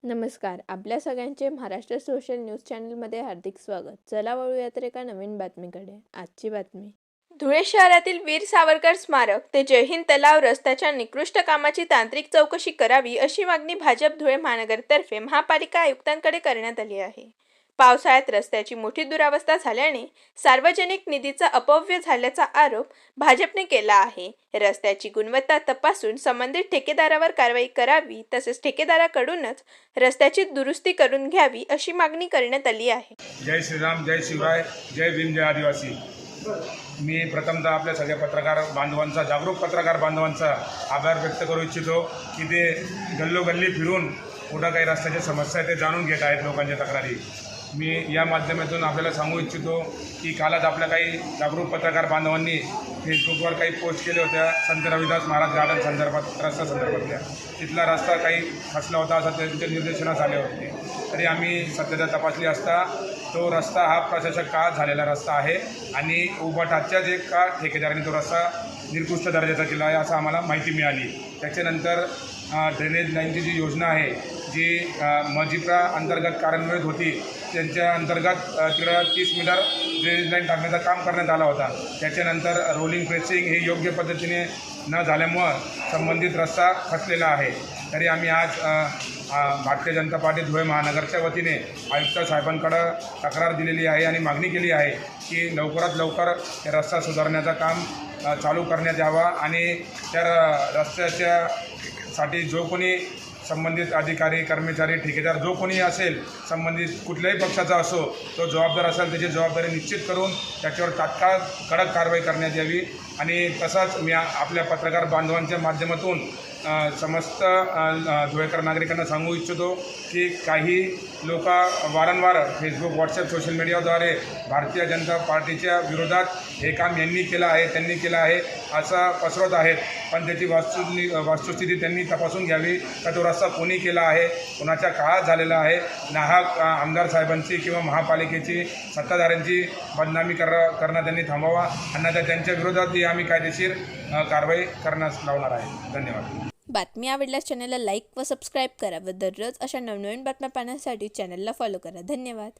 नमस्कार. आपल्या सगळ्यांचे महाराष्ट्र सोशल न्यूज चॅनलमध्ये हार्दिक स्वागत. चला वळूयात एका नवीन बातमीकडे. आजची बातमी. धुळे शहरातील वीर सावरकर स्मारक ते जय हिंद तलाव रस्त्याच्या निकृष्ट कामाची तांत्रिक चौकशी करावी अशी मागणी भाजप धुळे महानगरतर्फे महापालिका आयुक्तांकडे करण्यात आली आहे. पावसाळ्यात रस्त्याची मोठी दुरावस्था झाल्याने सार्वजनिक निधीचा अपव्यय झाल्याचा आरोप भाजपने केला आहे. रस्त्याची गुणवत्ता तपासून संबंधित ठेकेदारावर कारवाई करावी तसेच ठेकेदाराकडूनच रस्त्याची दुरुस्ती करून घ्यावी अशी मागणी करण्यात आली आहे. जय श्रीराम, जय शिवराय, जय भीम, जय आदिवासी. मी प्रथमतः आपल्या सगळ्या पत्रकार बांधवांचा, जागरूक पत्रकार बांधवांचा आभार व्यक्त करू इच्छितो की ते गल्लोगल्ली फिरून कुठं काही रस्त्याच्या समस्या ते जाणून घेत आहेत लोकांच्या तक्रारी. मी या माध्यमातून आपल्याला सांगू इच्छितो की कालच आपल्या काही जागरूक पत्रकार बांधवांनी फेसबुकवर काही पोस्ट केल्या होत्या संत रविदास महाराज गार्डन संदर्भात, रस्ता संदर्भातल्या. तिथला रस्ता काही फसला होता असं त्यांच्या निर्देशनास आले होते. तरी आम्ही सत्यता तपासली असता तो रस्ता हा प्रशासक काळात झालेला रस्ता आहे आणि उभाटाच्याच एक का ठेकेदाराने तो रस्ता निकृष्ट दर्जाचा केला आहे असं आम्हाला माहिती मिळाली. त्याच्यानंतर ड्रेनेज लाईनची जी योजना आहे जी मजिप्रा अंतर्गत कार्यान्वित होती त्यांच्या अंतर्गत तिकडं 30 मीटर ड्रेनेज लाईन टाकण्याचं काम करण्यात आला होता. त्याच्यानंतर रोलिंग प्रेसिंग हे योग्य पद्धतीने न झाल्यामुळं संबंधित रस्ता खचलेला आहे. तरी आम्ही आज भारतीय जनता पार्टी धुळे महानगरच्या वतीने आयुक्त साहेबांकडं तक्रार दिलेली आहे आणि मागणी केली आहे की लवकरात लवकर रस्ता सुधारण्याचं काम चालू करण्यात यावा आणि त्या रस्त्याच्यासाठी जो कोणी संबंधित अधिकारी, कर्मचारी, ठेकेदार जो कोणी असेल संबंधित कुठल्याही पक्षाचा असो तो जबाबदार असेल त्याची जबाबदारी निश्चित करून त्याच्यावर तात्काळ कडक कारवाई करण्यात यावी. आणि तसाच मी आपल्या पत्रकार बांधवांच्या माध्यमातून समस्त धुळेकर नागरिकांना सांगू इच्छितो की काही लोक वारंवार फेसबुक, व्हॉट्सअप, सोशल मीडियाद्वारे भारतीय जनता पार्टीच्या विरोधात हे काम यांनी केलं आहे, त्यांनी केलं आहे असं पसरवत आहेत. पण त्याची वस्तुस्थिती त्यांनी तपासून घ्यावी का तो रस्ता कोणी केला आहे, कोणाच्या काळात झालेला आहे. नाहक आमदार साहेबांची किंवा महापालिकेची सत्ताधाऱ्यांची बदनामी करणं त्यांनी थांबवा. अन्यथा त्यांच्या विरोधातही आम्ही कायदेशीर कारवाई करण्यास लावणार आहे. धन्यवाद. बातमी आवडल्यास चॅनलला लाईक व सबस्क्राईब करा व दररोज अशा नवनवीन बातम्या पाहण्यासाठी चॅनलला फॉलो करा. धन्यवाद.